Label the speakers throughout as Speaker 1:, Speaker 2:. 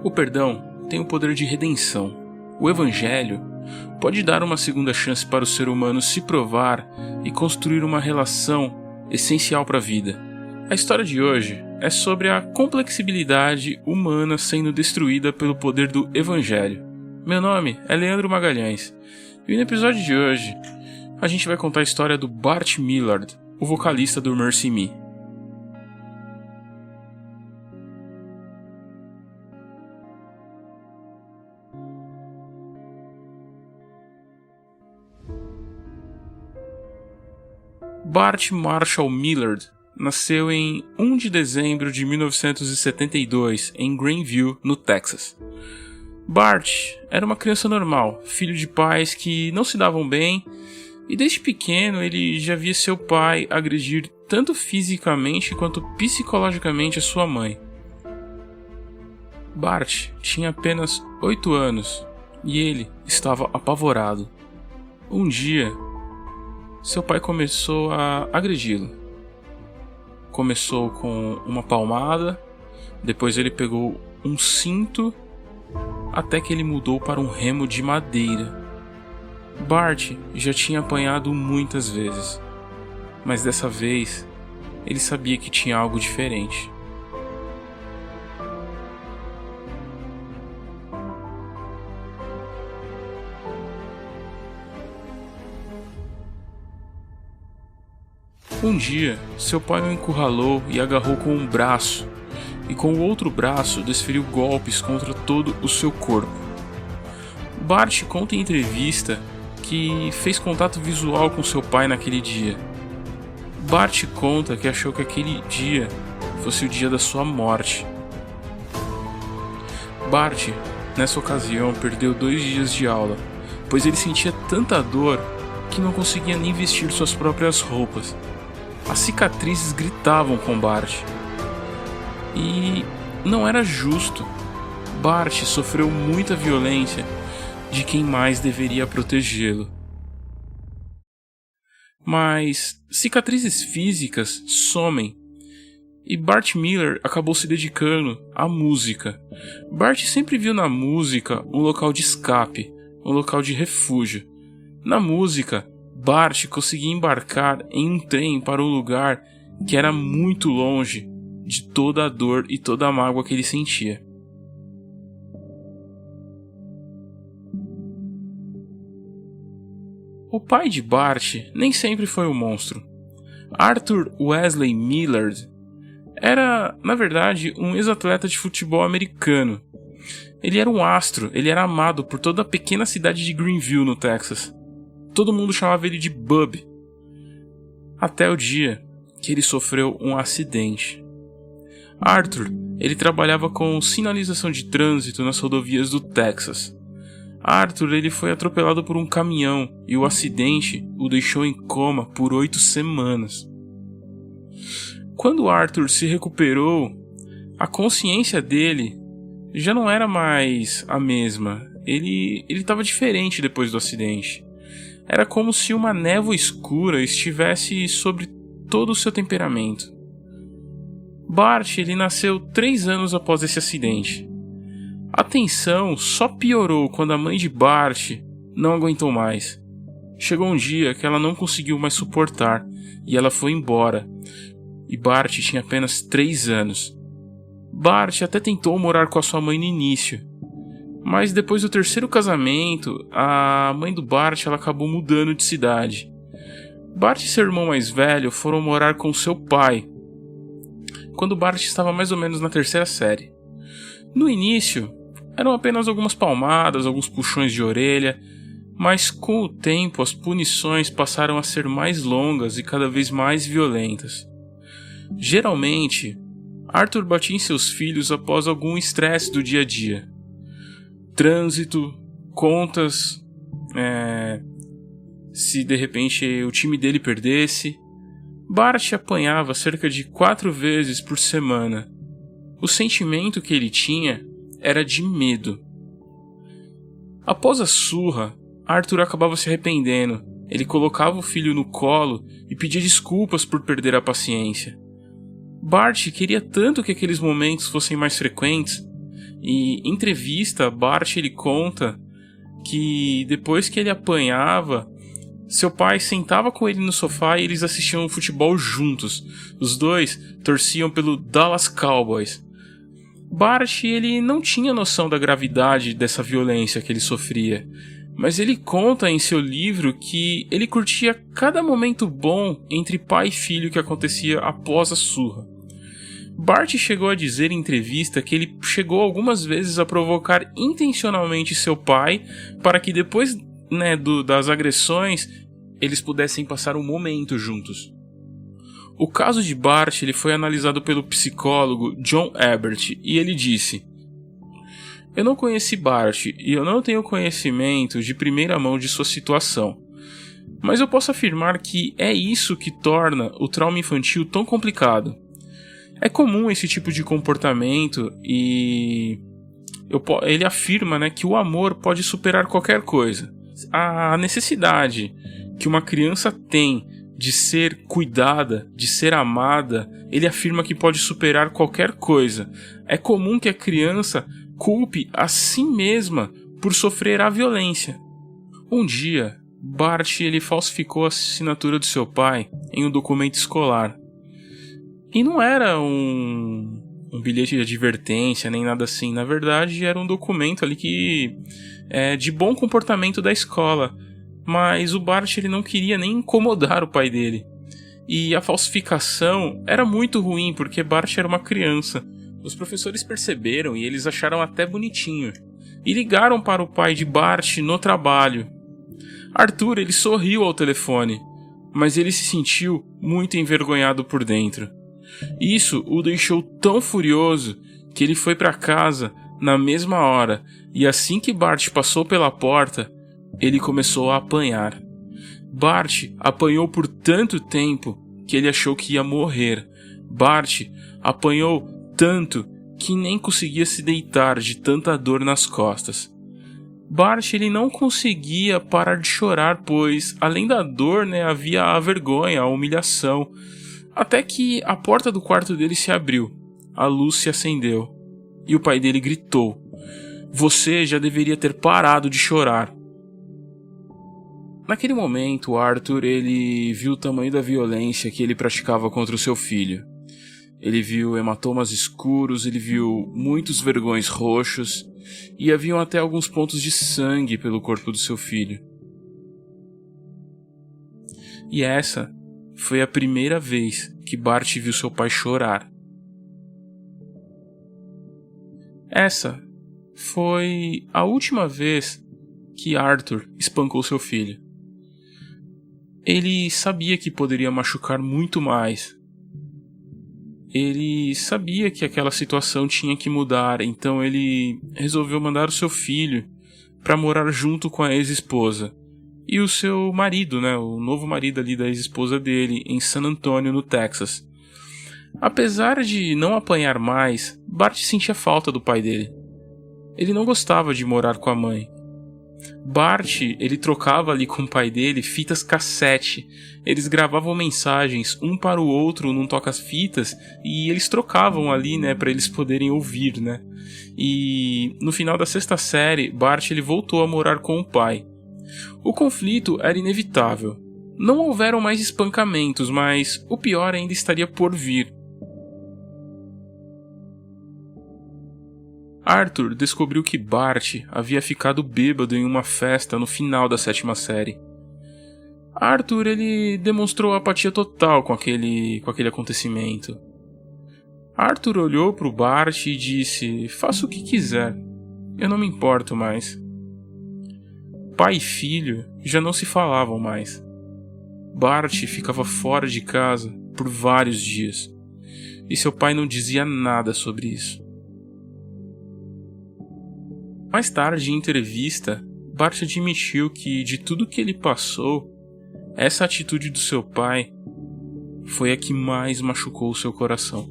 Speaker 1: O perdão tem o poder de redenção. O Evangelho pode dar uma segunda chance para o ser humano se provar e construir uma relação essencial para a vida. A história de hoje é sobre a complexibilidade humana sendo destruída pelo poder do Evangelho. Meu nome é Leandro Magalhães e no episódio de hoje a gente vai contar a história do Bart Millard, o vocalista do Mercy Me. Bart Marshall Millard nasceu em 1 de dezembro de 1972 em Greenville, no Texas. Bart era uma criança normal, filho de pais que não se davam bem, e desde pequeno ele já via seu pai agredir tanto fisicamente quanto psicologicamente a sua mãe. Bart tinha apenas 8 anos e ele estava apavorado. Um dia, seu pai começou a agredi-lo. Começou com uma palmada, depois ele pegou um cinto, até que ele mudou para um remo de madeira. Bart já tinha apanhado muitas vezes, mas dessa vez ele sabia que tinha algo diferente. Um dia, seu pai o encurralou e agarrou com um braço, e com o outro braço desferiu golpes contra todo o seu corpo. Bart conta em entrevista que fez contato visual com seu pai naquele dia. Bart conta que achou que aquele dia fosse o dia da sua morte. Bart, nessa ocasião, perdeu 2 dias de aula, pois ele sentia tanta dor que não conseguia nem vestir suas próprias roupas. As cicatrizes gritavam com Bart. E não era justo. Bart sofreu muita violência de quem mais deveria protegê-lo. Mas cicatrizes físicas somem. E Bart Millard acabou se dedicando à música. Bart sempre viu na música um local de escape, um local de refúgio. Na música, Bart conseguia embarcar em um trem para um lugar que era muito longe de toda a dor e toda a mágoa que ele sentia. O pai de Bart nem sempre foi um monstro. Arthur Wesley Millard era, na verdade, um ex-atleta de futebol americano. Ele era um astro, ele era amado por toda a pequena cidade de Greenville, no Texas. Todo mundo chamava ele de Bub, até o dia que ele sofreu um acidente. Arthur, ele trabalhava com sinalização de trânsito nas rodovias do Texas. Arthur, ele foi atropelado por um caminhão e o acidente o deixou em coma por 8 semanas. Quando Arthur se recuperou, a consciência dele já não era mais a mesma. Ele estava diferente depois do acidente. Era como se uma névoa escura estivesse sobre todo o seu temperamento. Bart, ele nasceu 3 anos após esse acidente. A tensão só piorou quando a mãe de Bart não aguentou mais. Chegou um dia que ela não conseguiu mais suportar e ela foi embora. E Bart tinha apenas 3 anos. Bart até tentou morar com a sua mãe no início, mas depois do 3º casamento, a mãe do Bart ela acabou mudando de cidade. Bart e seu irmão mais velho foram morar com seu pai, quando Bart estava mais ou menos na 3ª série. No início, eram apenas algumas palmadas, alguns puxões de orelha, mas com o tempo as punições passaram a ser mais longas e cada vez mais violentas. Geralmente, Arthur batia em seus filhos após algum estresse do dia a dia. Trânsito, contas, se de repente o time dele perdesse. Bart apanhava cerca de 4 vezes por semana. O sentimento que ele tinha era de medo. Após a surra, Arthur acabava se arrependendo. Ele colocava o filho no colo e pedia desculpas por perder a paciência. Bart queria tanto que aqueles momentos fossem mais frequentes, E em entrevista, Bart ele conta que depois que ele apanhava, seu pai sentava com ele no sofá e eles assistiam futebol juntos. Os dois torciam pelo Dallas Cowboys. Bart ele não tinha noção da gravidade dessa violência que ele sofria, mas ele conta em seu livro que ele curtia cada momento bom entre pai e filho que acontecia após a surra. Bart chegou a dizer em entrevista que ele chegou algumas vezes a provocar intencionalmente seu pai para que depois, das agressões eles pudessem passar um momento juntos. O caso de Bart ele foi analisado pelo psicólogo John Ebert e ele disse: "Eu não conheci Bart e eu não tenho conhecimento de primeira mão de sua situação, mas eu posso afirmar que é isso que torna o trauma infantil tão complicado. É comum esse tipo de comportamento e ele afirma que o amor pode superar qualquer coisa. A necessidade que uma criança tem de ser cuidada, de ser amada, ele afirma que pode superar qualquer coisa. É comum que a criança culpe a si mesma por sofrer a violência." Um dia, Bart ele falsificou a assinatura do seu pai em um documento escolar. E não era um bilhete de advertência, nem nada assim. Na verdade, era um documento ali de bom comportamento da escola. Mas o Bart ele não queria nem incomodar o pai dele. E a falsificação era muito ruim, porque Bart era uma criança. Os professores perceberam e eles acharam até bonitinho. E ligaram para o pai de Bart no trabalho. Arthur ele sorriu ao telefone, mas ele se sentiu muito envergonhado por dentro. Isso o deixou tão furioso que ele foi para casa na mesma hora, e assim que Bart passou pela porta, ele começou a apanhar. Bart apanhou por tanto tempo que ele achou que ia morrer. Bart apanhou tanto que nem conseguia se deitar de tanta dor nas costas. Bart ele não conseguia parar de chorar, pois além da dor havia a vergonha, a humilhação. Até que a porta do quarto dele se abriu, a luz se acendeu e o pai dele gritou: "Você já deveria ter parado de chorar." Naquele momento, Arthur ele viu o tamanho da violência que ele praticava contra o seu filho. Ele viu hematomas escuros, ele viu muitos vergões roxos e haviam até alguns pontos de sangue pelo corpo do seu filho. E essa foi a primeira vez que Bart viu seu pai chorar. Essa foi a última vez que Arthur espancou seu filho. Ele sabia que poderia machucar muito mais. Ele sabia que aquela situação tinha que mudar, então ele resolveu mandar o seu filho para morar junto com a ex-esposa e o seu marido, o novo marido ali da ex-esposa dele, em San Antonio, no Texas. Apesar de não apanhar mais, Bart sentia falta do pai dele. Ele não gostava de morar com a mãe. Bart, ele trocava ali com o pai dele fitas cassete. Eles gravavam mensagens um para o outro num toca-fitas e eles trocavam ali, para eles poderem ouvir, E no final da sexta série, Bart ele voltou a morar com o pai. O conflito era inevitável. Não houveram mais espancamentos, mas o pior ainda estaria por vir. Arthur descobriu que Bart havia ficado bêbado em uma festa no final da sétima série. Arthur ele demonstrou apatia total com aquele acontecimento. Arthur olhou para o Bart e disse: "Faça o que quiser, eu não me importo mais." Pai e filho já não se falavam mais. Bart ficava fora de casa por vários dias, e seu pai não dizia nada sobre isso. Mais tarde, em entrevista, Bart admitiu que de tudo que ele passou, essa atitude do seu pai foi a que mais machucou o seu coração.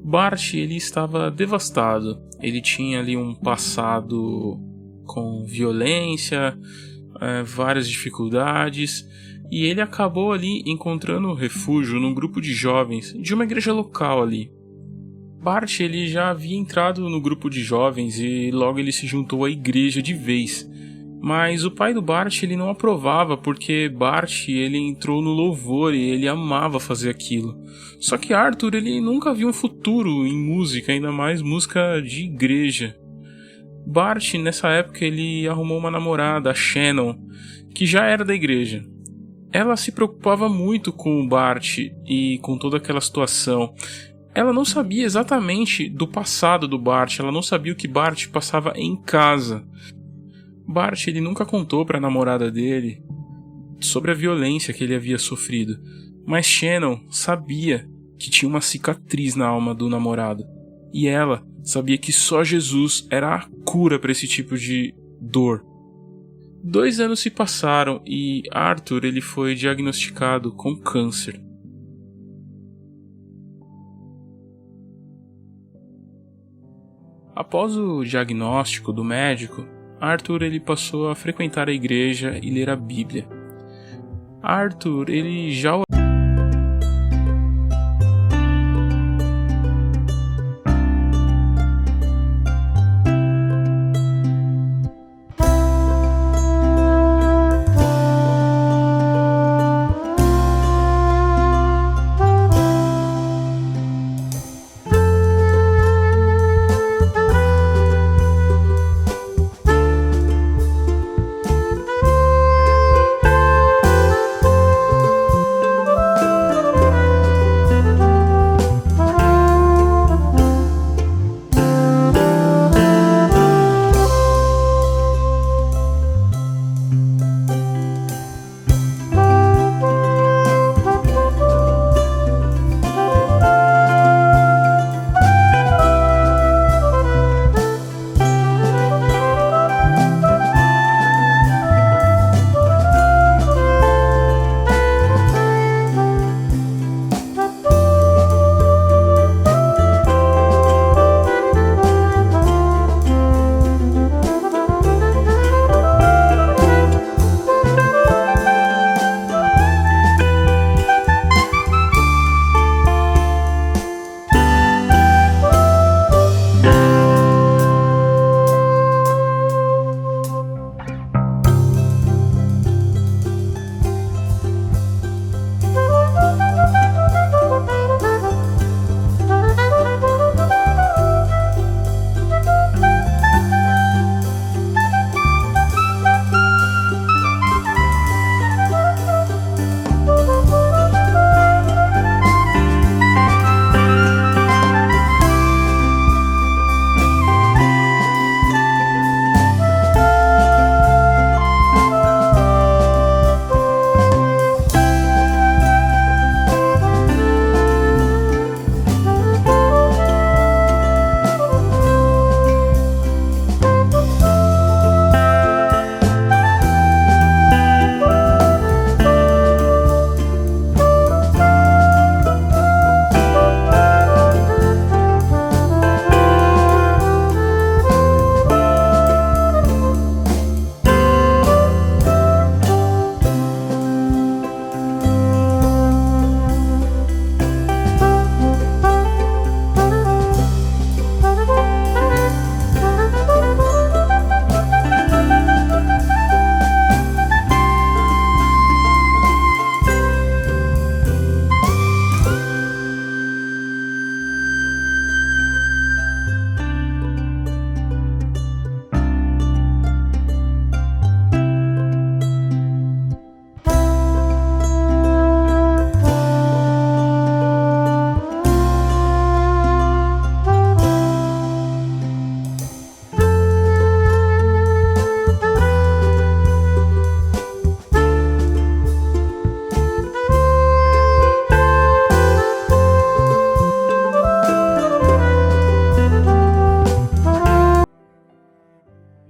Speaker 1: Bart ele estava devastado. Ele tinha ali um passado com violência, várias dificuldades, e ele acabou ali encontrando refúgio num grupo de jovens de uma igreja local ali. Bart ele já havia entrado no grupo de jovens e logo ele se juntou à igreja de vez. Mas o pai do Bart ele não aprovava porque Bart ele entrou no louvor e ele amava fazer aquilo. Só que Arthur ele nunca viu um futuro em música, ainda mais música de igreja. Bart nessa época ele arrumou uma namorada, a Shannon, que já era da igreja. Ela se preocupava muito com o Bart e com toda aquela situação. Ela não sabia exatamente do passado do Bart, ela não sabia o que Bart passava em casa. Bart ele nunca contou para a namorada dele sobre a violência que ele havia sofrido, mas Shannon sabia que tinha uma cicatriz na alma do namorado, e ela sabia que só Jesus era a cura para esse tipo de dor. 2 anos se passaram e Arthur ele foi diagnosticado com câncer. Após o diagnóstico do médico, Arthur ele passou a frequentar a igreja e ler a Bíblia. Arthur ele já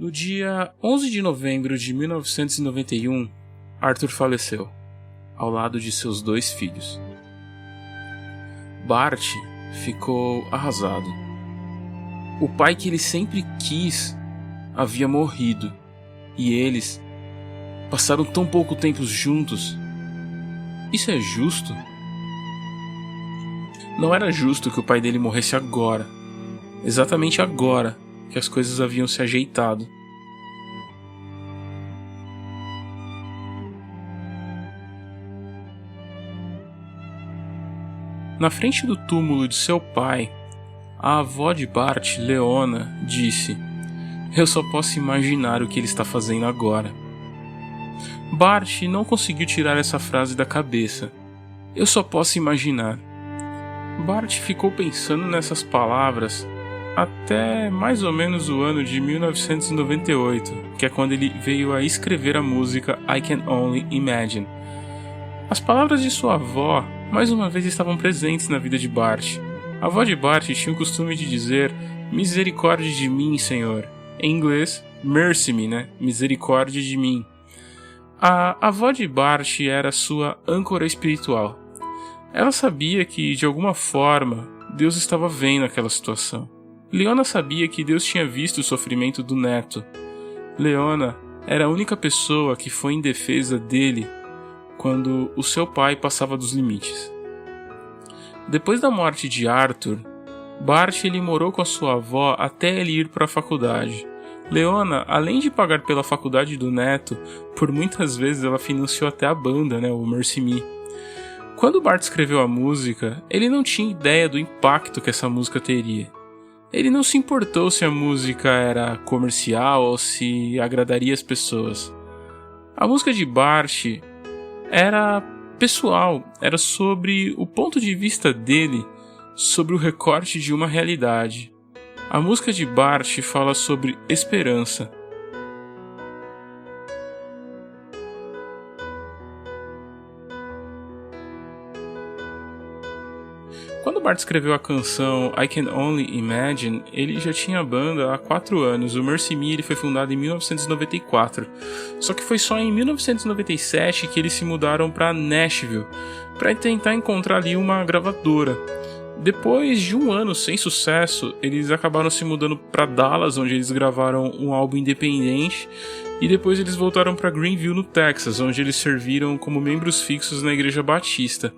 Speaker 1: No dia 11 de novembro de 1991, Arthur faleceu, ao lado de seus 2 filhos. Bart ficou arrasado. O pai que ele sempre quis havia morrido, e eles passaram tão pouco tempo juntos. Isso é justo? Não era justo que o pai dele morresse agora. Exatamente agora que as coisas haviam se ajeitado. Na frente do túmulo de seu pai, a avó de Bart, Leona, disse: "Eu só posso imaginar o que ele está fazendo agora." Bart não conseguiu tirar essa frase da cabeça. "Eu só posso imaginar." Bart ficou pensando nessas palavras até mais ou menos o ano de 1998, que é quando ele veio a escrever a música I Can Only Imagine. As palavras de sua avó mais uma vez estavam presentes na vida de Bart. A avó de Bart tinha o costume de dizer: "Misericórdia de mim, Senhor." Em inglês, mercy me, né? Misericórdia de mim. A avó de Bart era sua âncora espiritual. Ela sabia que, de alguma forma, Deus estava vendo aquela situação. Leona sabia que Deus tinha visto o sofrimento do neto. Leona era a única pessoa que foi em defesa dele quando o seu pai passava dos limites. Depois da morte de Arthur, Bart ele morou com a sua avó até ele ir para a faculdade. Leona, além de pagar pela faculdade do neto, por muitas vezes ela financiou até a banda, o Mercy Me. Quando Bart escreveu a música, ele não tinha ideia do impacto que essa música teria. Ele não se importou se a música era comercial ou se agradaria as pessoas. A música de Bart era pessoal, era sobre o ponto de vista dele sobre o recorte de uma realidade. A música de Bart fala sobre esperança. Quando Bart escreveu a canção I Can Only Imagine, ele já tinha a banda há 4 anos. O Mercy Me ele foi fundado em 1994. Só que foi só em 1997 que eles se mudaram para Nashville, para tentar encontrar ali uma gravadora. Depois de um ano sem sucesso, eles acabaram se mudando para Dallas, onde eles gravaram um álbum independente, e depois eles voltaram para Greenville, no Texas, onde eles serviram como membros fixos na Igreja Batista.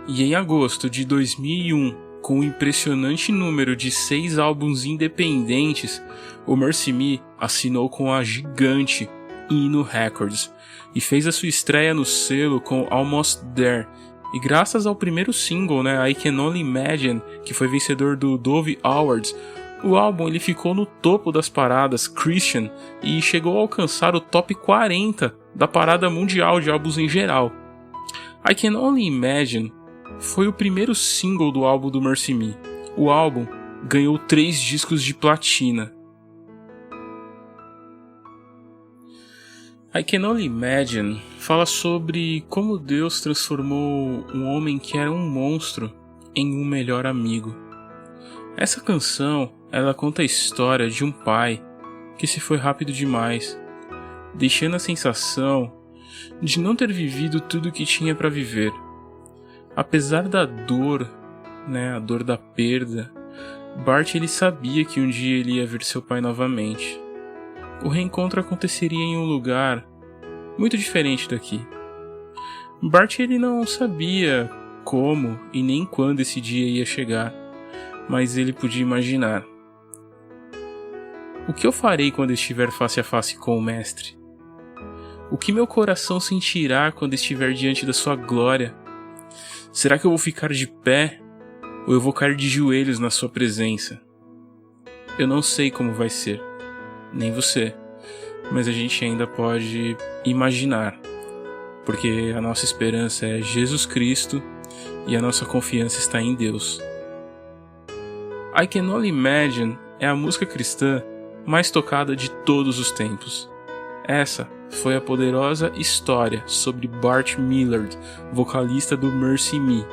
Speaker 1: E em agosto de 2001, com um impressionante número de 6 álbuns independentes, o Mercy Me assinou com a gigante Ino Records e fez a sua estreia no selo com Almost There. E graças ao primeiro single, I Can Only Imagine, que foi vencedor do Dove Awards, o álbum ele ficou no topo das paradas Christian e chegou a alcançar o top 40 da parada mundial de álbuns em geral. I Can Only Imagine foi o primeiro single do álbum do Mercy Me. O álbum ganhou 3 discos de platina. I Can Only Imagine fala sobre como Deus transformou um homem que era um monstro em um melhor amigo. Essa canção, ela conta a história de um pai que se foi rápido demais, deixando a sensação de não ter vivido tudo o que tinha para viver. Apesar da dor, a dor da perda, Bart ele sabia que um dia ele ia ver seu pai novamente. O reencontro aconteceria em um lugar muito diferente daqui. Bart ele não sabia como e nem quando esse dia ia chegar, mas ele podia imaginar. O que eu farei quando estiver face a face com o Mestre? O que meu coração sentirá quando estiver diante da sua glória? Será que eu vou ficar de pé ou eu vou cair de joelhos na sua presença? Eu não sei como vai ser, nem você, mas a gente ainda pode imaginar, porque a nossa esperança é Jesus Cristo e a nossa confiança está em Deus. I Can Only Imagine é a música cristã mais tocada de todos os tempos. Essa foi a poderosa história sobre Bart Millard, vocalista do Mercy Me.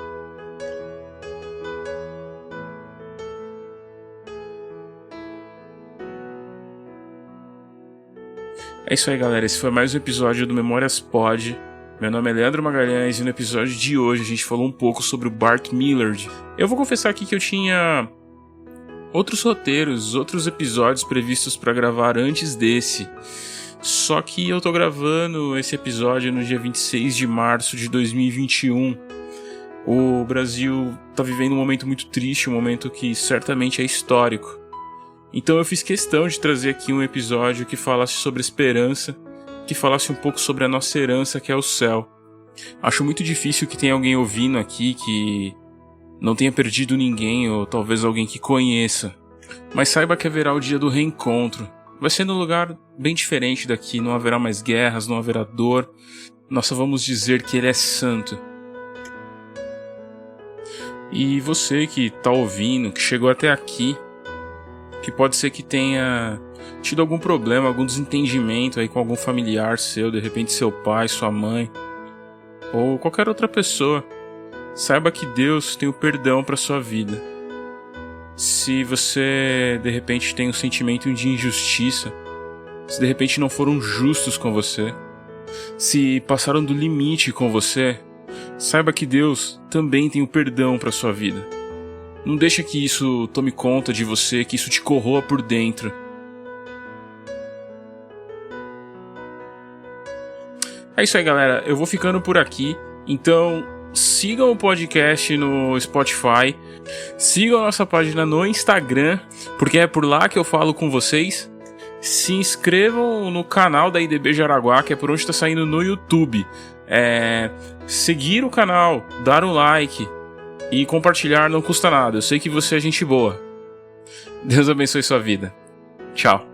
Speaker 1: É isso aí, galera. Esse foi mais um episódio do Memórias Pod. Meu nome é Leandro Magalhães e no episódio de hoje a gente falou um pouco sobre o Bart Millard. Eu vou confessar aqui que eu tinha outros roteiros, outros episódios previstos para gravar antes desse. Só que eu tô gravando esse episódio no dia 26 de março de 2021 O Brasil está vivendo um momento muito triste, um momento que certamente é histórico. Então eu fiz questão de trazer aqui um episódio que falasse sobre esperança, que falasse um pouco sobre a nossa herança, que é o céu. Acho muito difícil que tenha alguém ouvindo aqui que não tenha perdido ninguém, ou talvez alguém que conheça. Mas saiba que haverá o dia do reencontro. Vai ser num lugar bem diferente daqui, não haverá mais guerras, não haverá dor. Nós só vamos dizer que ele é santo. E você que tá ouvindo, que chegou até aqui, que pode ser que tenha tido algum problema, algum desentendimento aí com algum familiar seu, de repente seu pai, sua mãe, ou qualquer outra pessoa, saiba que Deus tem o perdão para sua vida. Se você de repente tem um sentimento de injustiça, se de repente não foram justos com você, se passaram do limite com você, saiba que Deus também tem o perdão para sua vida. Não deixa que isso tome conta de você, que isso te corroa por dentro. É isso aí, galera. Eu vou ficando por aqui. Então, sigam o podcast no Spotify. Sigam a nossa página no Instagram, porque é por lá que eu falo com vocês. Se inscrevam no canal da IDB Jaraguá, que é por onde está saindo no YouTube. Seguir o canal, dar um like e compartilhar não custa nada. Eu sei que você é gente boa. Deus abençoe sua vida. Tchau.